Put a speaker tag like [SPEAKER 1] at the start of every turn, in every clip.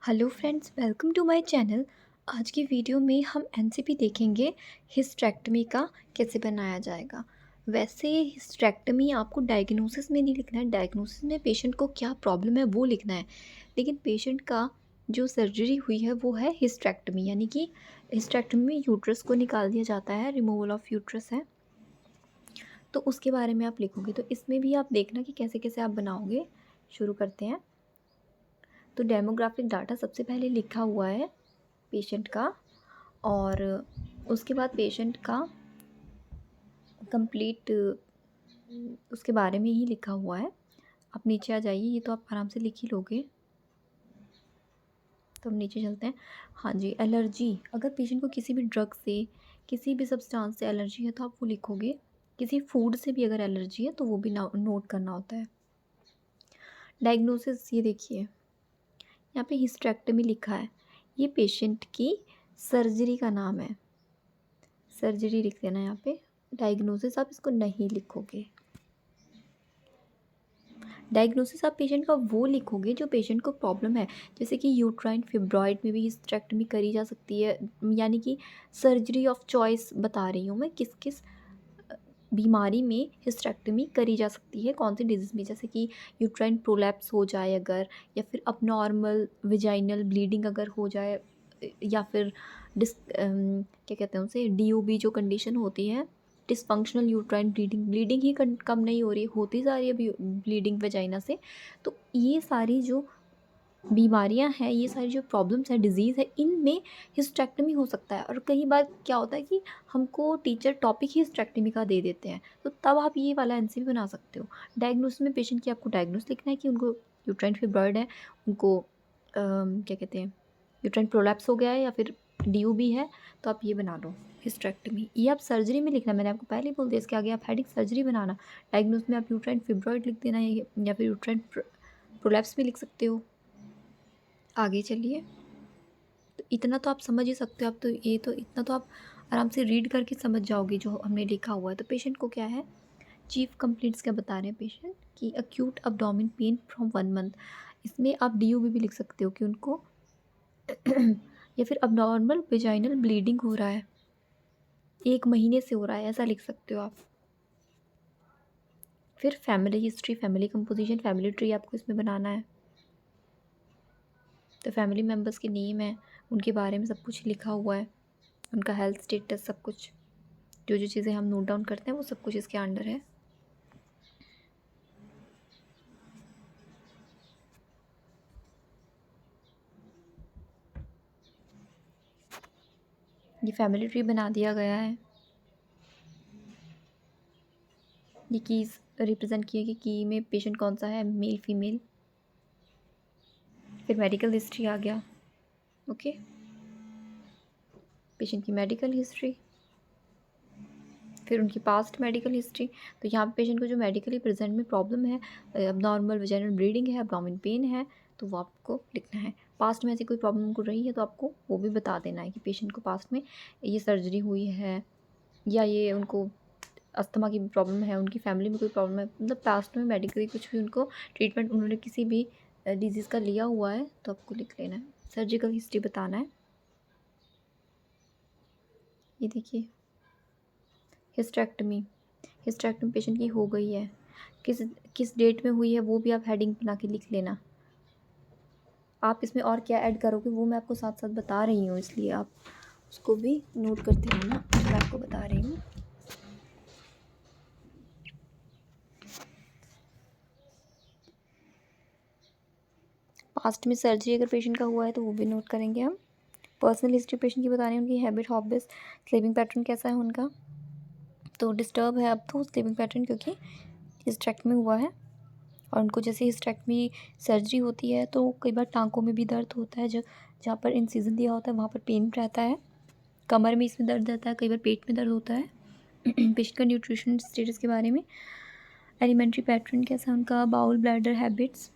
[SPEAKER 1] Hello friends, welcome to my channel. आज की video में हम एनसीपी देखेंगे हिस्टेरेक्टमी का कैसे बनाया जाएगा। वैसे हिस्टेरेक्टमी आपको डायग्नोसिस में नहीं लिखना है, डायग्नोसिस में पेशेंट को क्या प्रॉब्लम है वो लिखना है। लेकिन पेशेंट का जो सर्जरी हुई है वो है हिस्टेरेक्टमी, यानी कि हिस्टेरेक्टमी में यूट्रस को निकाल दिया जाता है, रिमूवल ऑफ यूट्रस है। तो उसके बारे में आप लिखोगे, तो इसमें भी आप देखना कि कैसे कैसे आप बनाओगे। शुरू करते हैं। तो डेमोग्राफिक डाटा सबसे पहले लिखा हुआ है पेशेंट का, और उसके बाद पेशेंट का कंप्लीट उसके बारे में ही लिखा हुआ है। आप नीचे आ जाइए, ये तो आप आराम से लिख ही लोगे। तो हम नीचे चलते हैं। हाँ जी, एलर्जी, अगर पेशेंट को किसी भी ड्रग से, किसी भी सब्सटेंस से एलर्जी है तो आप वो लिखोगे। किसी फूड से भी अगर एलर्जी है तो वो भी नोट करना होता है। डायग्नोसिस, ये देखिए यहाँ पे हिस्टेरेक्टमी लिखा है, ये पेशेंट की सर्जरी का नाम है। सर्जरी लिख देना यहाँ पे। डायग्नोसिस आप इसको नहीं लिखोगे। डायग्नोसिस आप पेशेंट का वो लिखोगे जो पेशेंट को प्रॉब्लम है। जैसे कि यूट्राइन फिब्रॉइड में भी हिस्टेरेक्टमी करी जा सकती है, यानी कि सर्जरी ऑफ चॉइस बता रही हूँ मैं, किस किस बीमारी में हिस्टेरेक्टमी करी जा सकती है, कौन सी डिजीज़ में। जैसे कि यूट्राइन प्रोलैप्स हो जाए अगर, या फिर abnormal विजाइनल ब्लीडिंग अगर हो जाए, या फिर क्या कहते हैं उसे, DOB जो कंडीशन होती है, डिसफंक्शनल यूट्राइन ब्लीडिंग, ब्लीडिंग ही कम नहीं हो रही, होती जा रही है ब्लीडिंग वेजाइना से। तो ये सारी जो बीमारियां हैं, ये सारी जो प्रॉब्लम्स हैं, डिजीज़ है, इनमें हिस्टेरेक्टमी हो सकता है। और कई बार क्या होता है कि हमको टीचर टॉपिक ही हिस्टेरेक्टमी का दे देते हैं, तो तब आप ये वाला एनसीपी बना सकते हो। डायग्नोसिस में पेशेंट की आपको डायग्नोस लिखना है कि उनको यूट्राइन फिब्रॉइड है, उनको क्या कहते हैं, यूट्राइन प्रोलैप्स हो गया है, या फिर DOB है, तो आप ये बना लो हिस्टेरेक्टमी। ये आप सर्जरी में लिखना, मैंने आपको पहले ही बोल दिया, इसके आगे आप हेडिंग सर्जरी बनाना। डायग्नोस में आप यूट्राइन फिब्रॉइड लिख देना, या फिर यूट्राइन प्रोलैप्स भी लिख सकते हो। आगे चलिए। तो इतना तो आप समझ ही सकते हो, आप तो ये तो इतना तो आप आराम से रीड करके समझ जाओगे जो हमने लिखा हुआ है। तो पेशेंट को क्या है, चीफ कंप्लेंट्स क्या बता रहे हैं पेशेंट कि acute abdomen pain from 1 month. इसमें आप DOB भी लिख सकते हो कि उनको या फिर अबनॉर्मल वेजाइनल ब्लीडिंग हो रहा है, 1 महीने से हो रहा है, ऐसा लिख सकते हो आप। फिर family history, family composition, family tree आपको इसमें बनाना है। तो फैमिली मेम्बर्स के नेम है, उनके बारे में सब कुछ लिखा हुआ है, उनका हेल्थ स्टेटस, सब कुछ, जो जो चीज़ें हम नोट डाउन करते हैं वो सब कुछ इसके अंडर है। ये फैमिली ट्री बना दिया गया है। ये कीज़ रिप्रेजेंट किए कि की में पेशेंट कौन सा है, मेल फीमेल। फिर मेडिकल हिस्ट्री आ गया। ओके, पेशेंट की मेडिकल हिस्ट्री, फिर उनकी पास्ट मेडिकल हिस्ट्री। तो यहाँ पे पेशेंट को जो मेडिकली प्रेजेंट में प्रॉब्लम है, अबनॉर्मल वेजाइनल ब्लीडिंग है, एब्डोमेन पेन है, तो वो आपको लिखना है। पास्ट में ऐसी कोई प्रॉब्लम उनको रही है तो आपको वो भी बता देना है कि पेशेंट को पास्ट में ये सर्जरी हुई है, या ये उनको अस्थमा की प्रॉब्लम है, उनकी फैमिली में कोई प्रॉब्लम है, मतलब पास्ट में मेडिकली कुछ भी उनको ट्रीटमेंट उन्होंने किसी भी डिजीज़ का लिया हुआ है तो आपको लिख लेना है। सर्जिकल हिस्ट्री बताना है। ये देखिए, हिस्टेरेक्टमी, हिस्टेरेक्टमी पेशेंट की हो गई है, किस किस डेट में हुई है वो भी आप हेडिंग बना के लिख लेना। आप इसमें और क्या ऐड करोगे वो मैं आपको साथ साथ बता रही हूँ, इसलिए आप उसको भी नोट करते रहना, मैं आपको बता रही हूँ। पास्ट में सर्जरी अगर पेशेंट का हुआ है तो वो भी नोट करेंगे हम। पर्सनल हिस्ट्री पेशेंट की बतानी है, उनकी हैबिट, हॉबीज़, स्लीपिंग पैटर्न कैसा है उनका। तो डिस्टर्ब है अब तो स्लीपिंग पैटर्न, क्योंकि हिस्टेरेक्टमी हुआ है, और उनको जैसे हिस्टेरेक्टमी सर्जरी होती है तो कई बार टांगों में भी दर्द होता है, जहाँ पर इंसिजन दिया होता है वहाँ पर पेन रहता है, कमर में इसमें दर्द रहता है, कई बार पेट में दर्द होता है। पेशेंट का न्यूट्रिशन स्टेटस के बारे में, एलिमेंट्री पैटर्न कैसा है उनका, bowel bladder habits,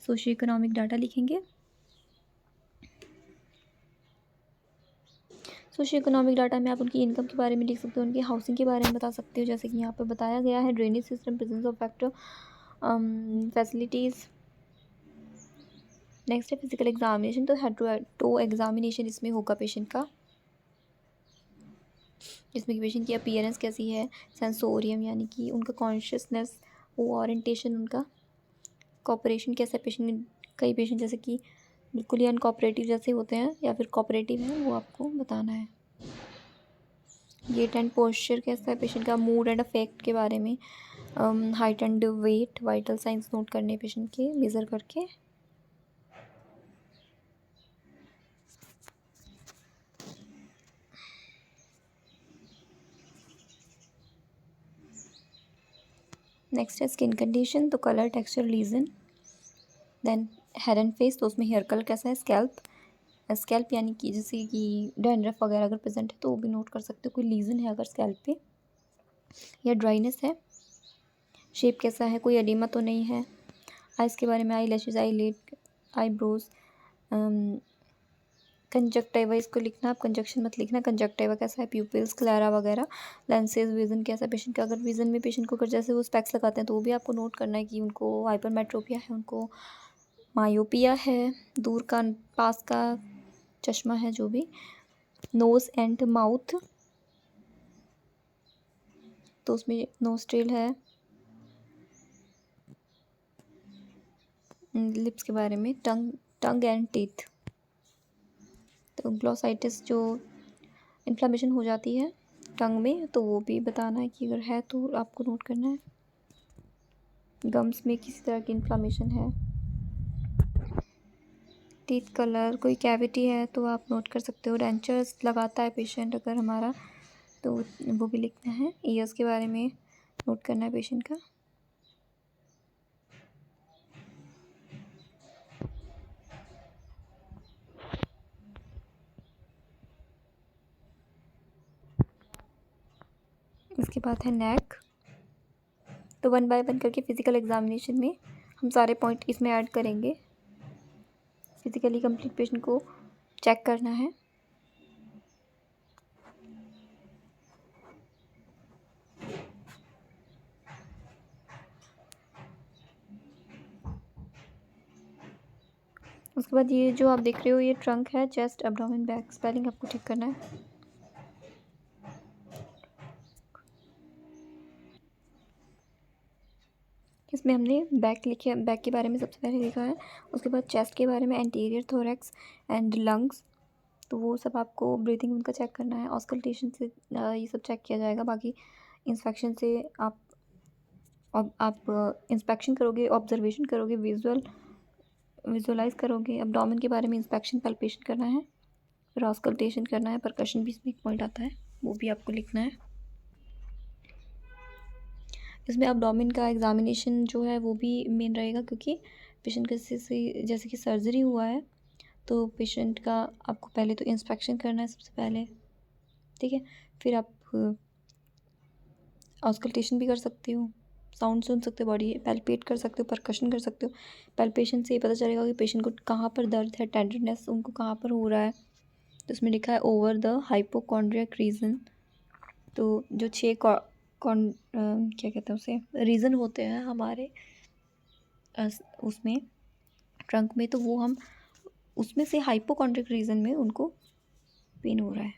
[SPEAKER 1] socio economic data लिखेंगे। सोशियो इकोनॉमिक डाटा में आप उनकी इनकम के बारे में लिख सकते हो, उनकी हाउसिंग के बारे में बता सकते हो, जैसे कि यहाँ पर बताया गया है, drainage system, presence of factor, facilities, next है फिजिकल एग्जामिनेशन। तो हेड टू एग्जामिनेशन इसमें होगा पेशेंट का, जिसमें कि पेशेंट की अपीयरेंस कैसी है, सेंसोरियम यानी कि उनका कॉन्शियसनेस, वो ओरिएंटेशन, उनका कॉपरेशन कैसा है पेशेंट। कई पेशेंट जैसे कि बिल्कुल ही अनकोऑपरेटिव जैसे होते हैं या फिर कोऑपरेटिव हैं, वो आपको बताना है। गेट एंड पोस्चर कैसा है पेशेंट का, मूड एंड अफेक्ट के बारे में, height and weight, vital signs note करने पेशेंट के मेज़र करके। नेक्स्ट है स्किन कंडीशन, तो colour, texture, lesion. Then hair and face, तो उसमें हेयर कलर कैसा है, स्कैल्प, स्कैल्प यानी कि जैसे कि डैंड्रफ वगैरह अगर प्रेजेंट है तो वो भी नोट कर सकते हो, कोई लीजन है अगर स्कैल्प पे, या ड्राइनेस है। शेप कैसा है, कोई एडिमा तो नहीं है। आइज़ के बारे में, eyelashes, eyelid, eyebrows, conjunctiva इसको लिखना, आप कंजक्शन मत लिखना। कंजक्टिवा कैसा है, प्यूपिल्स, क्लैरा वगैरह। लेंसेज, विजन कैसा है पेशेंट का, अगर विजन में पेशेंट को अगर जैसे वो स्पेक्स लगाते हैं तो वो भी आपको नोट करना है कि उनको हाइपरमेट्रोपिया है, उनको मायोपिया है, दूर का पास का चश्मा है जो भी। नोज़ एंड माउथ, तो उसमें नोस्ट्रिल है। लिप्स के बारे में, टंग एंड टीथ। तो ग्लोसाइटिस जो इन्फ्लामेशन हो जाती है टंग में, तो वो भी बताना है कि अगर है तो आपको नोट करना है। गम्स में किसी तरह की इन्फ्लामेशन है। टीथ कलर, कोई कैविटी है तो आप नोट कर सकते हो। डेंचर्स लगाता है पेशेंट अगर हमारा, तो वो भी लिखना है। ईयर्स के बारे में नोट करना है पेशेंट का। इसके बाद है नेक। तो 1 बाय 1 करके फिजिकल एग्जामिनेशन में हम सारे पॉइंट इसमें ऐड करेंगे। फिजिकली कंप्लीट पेशेंट को चेक करना है। उसके बाद ये जो आप देख रहे हो ये ट्रंक है, चेस्ट, एब्डोमेन, बैक, स्पेलिंग आपको ठीक करना है। इसमें हमने बैक लिखे, बैक के बारे में सबसे पहले लिखा है। उसके बाद चेस्ट के बारे में, एंटीरियर थोरैक्स एंड लंग्स, तो वो सब आपको ब्रीथिंग उनका चेक करना है। ऑस्कल्टेशन से ये सब चेक किया जाएगा। बाकी इंस्पेक्शन से आप इंस्पेक्शन करोगे, ऑब्जर्वेशन करोगे, विजुअलाइज करोगे। एब्डोमेन के बारे में इंस्पेक्शन, पैल्पेशन करना है, फिर ऑस्कल्टेशन करना है। परकशन भी इसमें एक पॉइंट आता है, वो भी आपको लिखना है। इसमें एब्डोमेन का एग्जामिनेशन जो है वो भी मेन रहेगा, क्योंकि पेशेंट के जैसे कि सर्जरी हुआ है तो पेशेंट का आपको पहले तो इंस्पेक्शन करना है सबसे पहले, ठीक है। फिर आप ऑस्कल्टेशन भी कर सकते हो, साउंड सुन सकते हो, बॉडी पैल्पेट कर सकते हो, परकशन कर सकते हो। पैल्पेशन से ये पता चलेगा कि पेशेंट को कहाँ पर दर्द है, टेंडरनेस उनको कहाँ पर हो रहा है। तो उसमें लिखा है ओवर द हाइपोकॉन्ड्रियक रीजन। तो जो 6 क्या कहते हैं उसे, रीज़न होते हैं हमारे उसमें ट्रंक में, तो वो हम उसमें से हाइपोकॉन्ड्रिक रीजन में उनको पेन हो रहा है।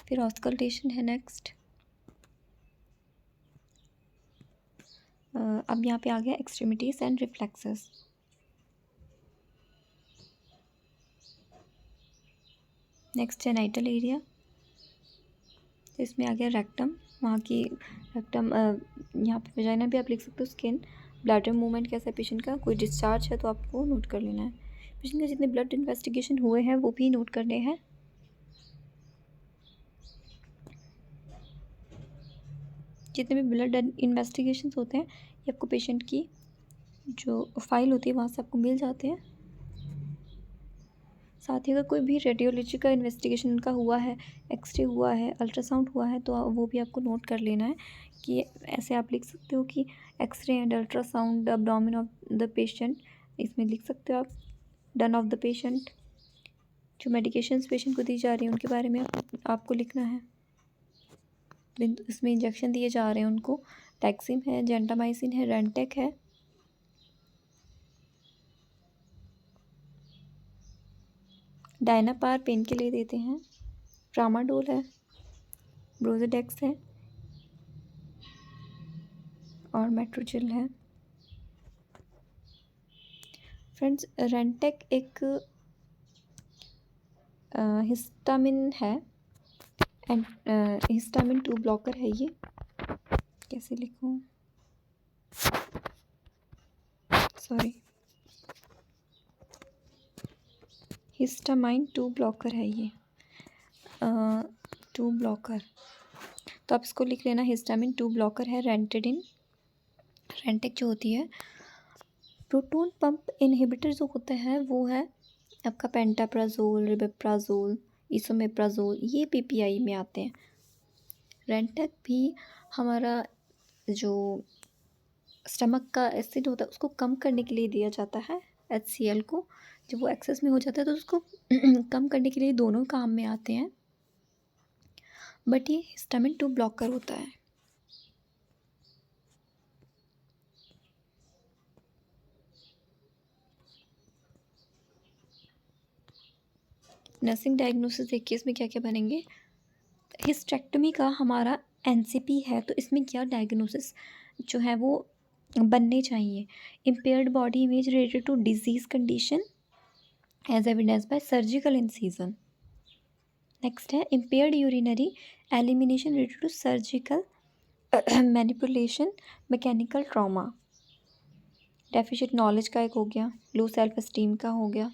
[SPEAKER 1] फिर ऑस्कल्टेशन है नेक्स्ट। अब यहाँ पे आ गया extremities and reflexes. Next genital area, तो इसमें आ गया रेक्टम, वहाँ की रेक्टम, यहाँ पे वजाइना भी आप लिख सकते हो। स्किन, ब्लैडर मूवमेंट कैसा है पेशेंट का, कोई डिस्चार्ज है तो आपको नोट कर लेना है। पेशेंट के जितने ब्लड इन्वेस्टिगेशन हुए हैं वो भी नोट करने हैं। जितने भी ब्लड इन्वेस्टिगेशन होते हैं ये आपको पेशेंट की जो फाइल होती है वहाँ से आपको मिल जाते हैं। साथ ही अगर कोई भी रेडियोलॉजी का इन्वेस्टिगेशन उनका हुआ है, एक्सरे हुआ है, अल्ट्रासाउंड हुआ है, तो वो भी आपको नोट कर लेना है। कि ऐसे आप लिख सकते हो कि x-ray and ultrasound abdomen of the patient, इसमें लिख सकते हो आप। डन ऑफ द पेशेंट, जो मेडिकेशंस पेशेंट को दी जा रही हैं उनके बारे में आपको लिखना है। इसमें इंजेक्शन दिए जा रहे हैं उनको, टैक्सिम है, जेंटामाइसिन है, रेंटेक है, डायनापार पेन के लिए देते हैं, ट्रामाडोल है, ब्रोजेडेक्स है और मेट्रोजिल है। फ्रेंड्स, रेंटेक एक हिस्टामिन है एंड हिस्टामिन 2 ब्लॉकर है। ये कैसे लिखूं, सॉरी, हिस्टामाइन 2 ब्लॉकर है ये, 2 ब्लॉकर, तो आप इसको लिख लेना, हिस्टामिन 2 ब्लॉकर है रेंटेडिन। रेंटेक जो होती है, प्रोटोन पंप इनहिबिटर जो होता है वो है आपका पेंटाप्राजोल, रिबेप्राजोल, इसोमेप्राजोल, ये पीपीआई में आते हैं। रेंटेक भी हमारा जो स्टमक का एसिड होता है उसको कम करने के लिए दिया जाता है, HCl को। जब वो एक्सेस में हो जाता है तो उसको कम करने के लिए दोनों काम में आते हैं, बट ये हिस्टामिन 2 ब्लॉकर होता है। नर्सिंग डायग्नोसिस देखिए, इसमें क्या क्या बनेंगे। हिस्टेक्टमी का हमारा NCP है, तो इसमें क्या डायग्नोसिस जो है वो बनने चाहिए। Impaired body image related to disease condition as evidence by surgical incision. Next है impaired urinary elimination related to surgical manipulation, mechanical trauma. Deficient knowledge का एक हो गया, लो सेल्फ एस्टीम का हो गया,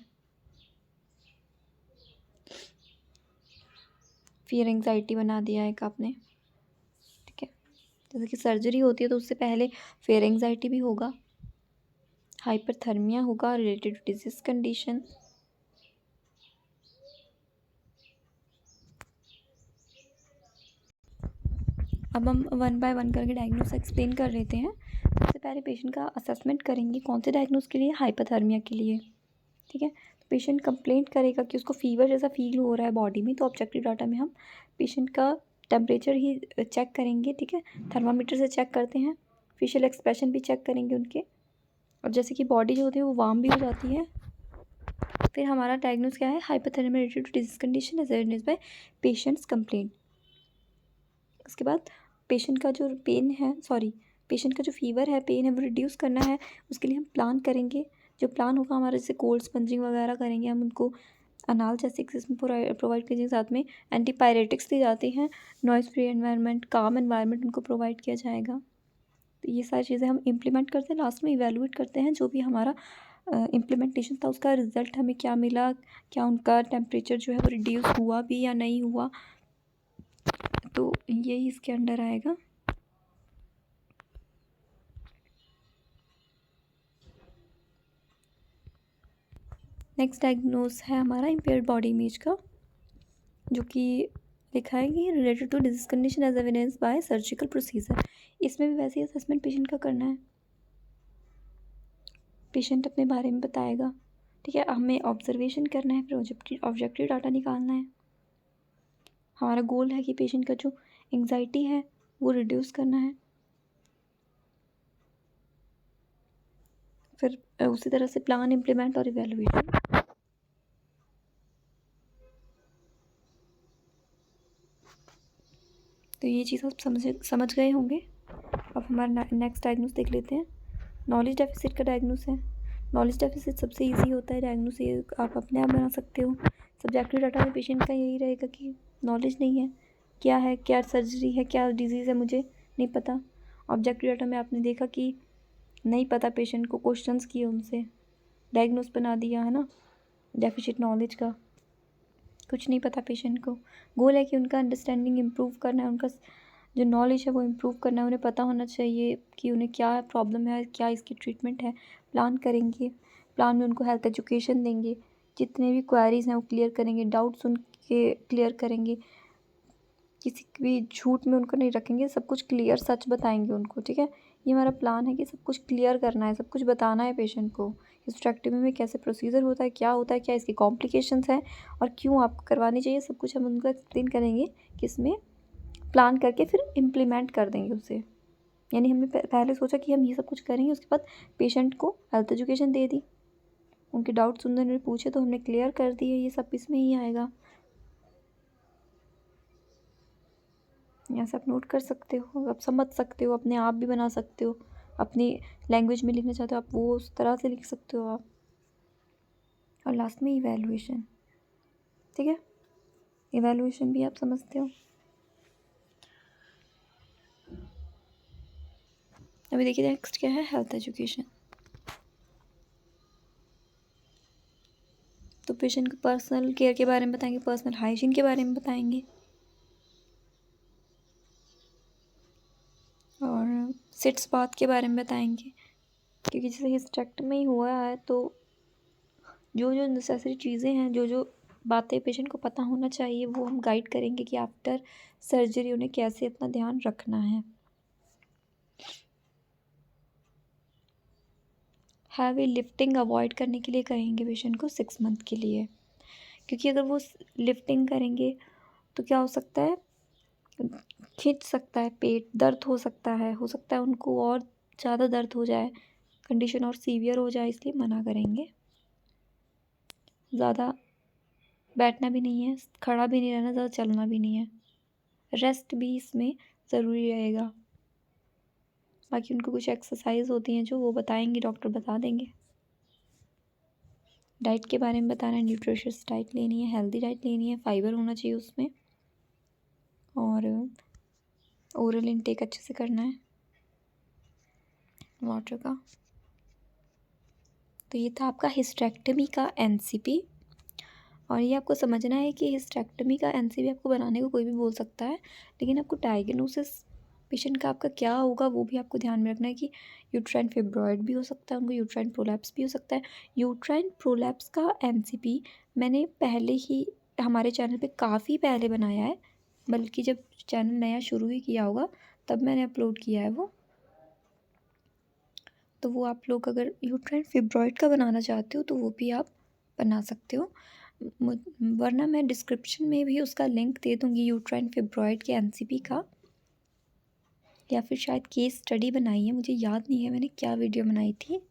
[SPEAKER 1] फियर एंग्जाइटी बना दिया एक आपने, ठीक है। जैसे कि सर्जरी होती है तो उससे पहले फियर एंग्जाइटी भी होगा, हाइपरथर्मिया होगा रिलेटेड टू डिजीज कंडीशन। अब हम 1 बाय 1 करके डायग्नोस एक्सप्लेन कर लेते हैं। सबसे पहले पेशेंट का असेसमेंट करेंगे, कौन से डायग्नोस के लिए, हाइपरथर्मिया के लिए, ठीक है। तो पेशेंट कंप्लेंट करेगा कि उसको फीवर जैसा फील हो रहा है बॉडी में, तो ऑब्जेक्टिव डाटा में हम पेशेंट का टेम्परेचर ही चेक करेंगे, ठीक है। थर्मामीटर से चेक करते हैं, फेशियल एक्सप्रेशन भी चेक करेंगे उनके, और जैसे कि बॉडी जो होती है वो वार्म भी हो जाती है। फिर हमारा डायग्नोस क्या है, hyperthermia related to disease condition as evidence by patient's complaint. उसके बाद पेशेंट का जो पेशेंट का जो फीवर है, पेन है, वो रिड्यूस करना है। उसके लिए हम प्लान करेंगे, जो प्लान होगा हमारा, जैसे कोल्ड स्पंजिंग वगैरह करेंगे हम उनको, अनाल्जेसिक्स इसमें प्रोवाइड करेंगे, साथ में एंटीपायरेटिक्स दिए जाते हैं, नॉइज़ फ्री एनवायरनमेंट, काम एनवायरनमेंट उनको प्रोवाइड किया जाएगा। तो ये सारी चीज़ें हम इम्प्लीमेंट करते हैं, लास्ट में इवेलुएट करते हैं जो भी हमारा इम्प्लीमेंटेशन था उसका रिज़ल्ट हमें क्या मिला, क्या उनका टेम्परेचर जो है वो रिड्यूस हुआ भी या नहीं हुआ, तो यही इसके अंडर आएगा। नेक्स्ट डायग्नोस है हमारा इम्पेयर्ड बॉडी इमेज का, जो कि लिखा है कि related to disease condition as evidence by surgical procedure. इसमें भी वैसे ही असेसमेंट पेशेंट का करना है, पेशेंट अपने बारे में बताएगा, ठीक है। हमें ऑब्जर्वेशन करना है, फिर ऑब्जेक्टिव डाटा निकालना है। हमारा गोल है कि पेशेंट का जो एंग्जाइटी है वो रिड्यूस करना है। फिर उसी तरह से प्लान इम्प्लीमेंट और इवेलुएशन। तो ये चीज़ आप समझ गए होंगे। अब हमारा नेक्स्ट डायग्नोस देख लेते हैं। नॉलेज डेफिसिट का डायग्नोस है। नॉलेज डेफिसिट सबसे इजी होता है डायग्नोस, ये आप अपने आप बना सकते हो। सब्जेक्टिव डाटा में पेशेंट का यही रहेगा कि नॉलेज नहीं है, क्या है, क्या सर्जरी है, क्या डिजीज़ है, मुझे नहीं पता। ऑब्जेक्टिव डाटा में आपने देखा कि नहीं पता, पेशेंट को क्वेश्चंस किए, उनसे डायग्नोस बना दिया, है ना। डेफिसिट नॉलेज का कुछ नहीं पता पेशेंट को। गोल है कि उनका अंडरस्टैंडिंग इम्प्रूव करना है, उनका जो नॉलेज है वो इम्प्रूव करना है। उन्हें पता होना चाहिए कि उन्हें क्या प्रॉब्लम है, क्या इसकी ट्रीटमेंट है। प्लान करेंगे, प्लान में उनको हेल्थ एजुकेशन देंगे, जितने भी क्वेरीज़ हैं वो क्लियर करेंगे, डाउट्स उनके क्लियर करेंगे, किसी भी झूठ में उनको नहीं रखेंगे, सब कुछ क्लियर सच बताएंगे उनको, ठीक है। ये हमारा प्लान है कि सब कुछ क्लियर करना है, सब कुछ बताना है पेशेंट को। हिस्टेरेक्टमी में कैसे प्रोसीजर होता है, क्या होता है, क्या इसकी कॉम्प्लिकेशंस हैं और क्यों आपको करवानी चाहिए, सब कुछ हम उनको एक्सप्लेन करेंगे, किसमें प्लान करके फिर इम्प्लीमेंट कर देंगे उसे। यानी हमने पहले सोचा कि हम ये सब कुछ करेंगे, उसके बाद पेशेंट को हेल्थ एजुकेशन दे दी, उनके डाउट्स उन्होंने पूछे तो हमने क्लियर कर दिए, ये सब इसमें ही आएगा। यहाँ से आप नोट कर सकते हो, आप समझ सकते हो, अपने आप भी बना सकते हो, अपनी लैंग्वेज में लिखना चाहते हो आप वो उस तरह से लिख सकते हो आप। और लास्ट में इवैल्यूएशन, ठीक है, इवैल्यूएशन भी आप समझते हो। अभी देखिए नेक्स्ट क्या है, हेल्थ एजुकेशन। तो पेशेंट को पर्सनल केयर के बारे में बताएंगे, पर्सनल हाइजीन के बारे में बताएंगे, और सिट्स बात के बारे में बताएंगे, क्योंकि जैसे हिस्टेक्टमी हुआ है तो जो जो नेसेसरी चीज़ें हैं, जो जो बातें पेशेंट को पता होना चाहिए वो हम गाइड करेंगे कि आफ्टर सर्जरी उन्हें कैसे अपना ध्यान रखना है। हैवी लिफ्टिंग अवॉइड करने के लिए कहेंगे पेशेंट को 6 मंथ के लिए, क्योंकि अगर वो लिफ्टिंग करेंगे तो क्या हो सकता है, खिंच सकता है पेट, दर्द हो सकता है उनको और ज़्यादा दर्द हो जाए, कंडीशन और सीवियर हो जाए, इसलिए मना करेंगे। ज़्यादा बैठना भी नहीं है, खड़ा भी नहीं रहना, ज़्यादा चलना भी नहीं है, रेस्ट भी इसमें ज़रूरी रहेगा। बाकी उनको कुछ एक्सरसाइज होती हैं जो वो बताएंगे, डॉक्टर बता देंगे। डाइट के बारे में बताना है, न्यूट्रिशियस डाइट लेनी है, हेल्दी डाइट लेनी है, फाइबर होना चाहिए उसमें, और ओरल इनटेक अच्छे से करना है वाटर का। तो ये था आपका हिस्टेक्टमी का एनसीपी। और ये आपको समझना है कि हिस्टेक्टमी का एनसीपी आपको बनाने को कोई भी बोल सकता है, लेकिन आपको डायग्नोसिस पेशेंट का आपका क्या होगा वो भी आपको ध्यान में रखना है कि यूट्राइन फिब्रॉइड भी हो सकता है, उनको यूट्राइन प्रोलैप्स भी हो सकता है। यूट्राइन प्रोलैप्स का एनसीपी मैंने पहले ही हमारे चैनल पे काफ़ी पहले बनाया है, बल्कि जब चैनल नया शुरू ही किया होगा तब मैंने अपलोड किया है वो। तो वो आप लोग अगर यूट्राइन फिब्रॉइड का बनाना चाहते हो तो वो भी आप बना सकते हो, वरना मैं डिस्क्रिप्शन में भी उसका लिंक दे दूँगी यूट्राइन फिब्रॉइड के एनसीपी का, या फिर शायद केस स्टडी बनाई है, मुझे याद नहीं है मैंने क्या वीडियो बनाई थी,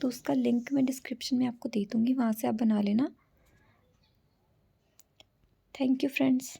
[SPEAKER 1] तो उसका लिंक मैं डिस्क्रिप्शन में आपको दे दूँगी, वहाँ से आप बना लेना। Thank you friends.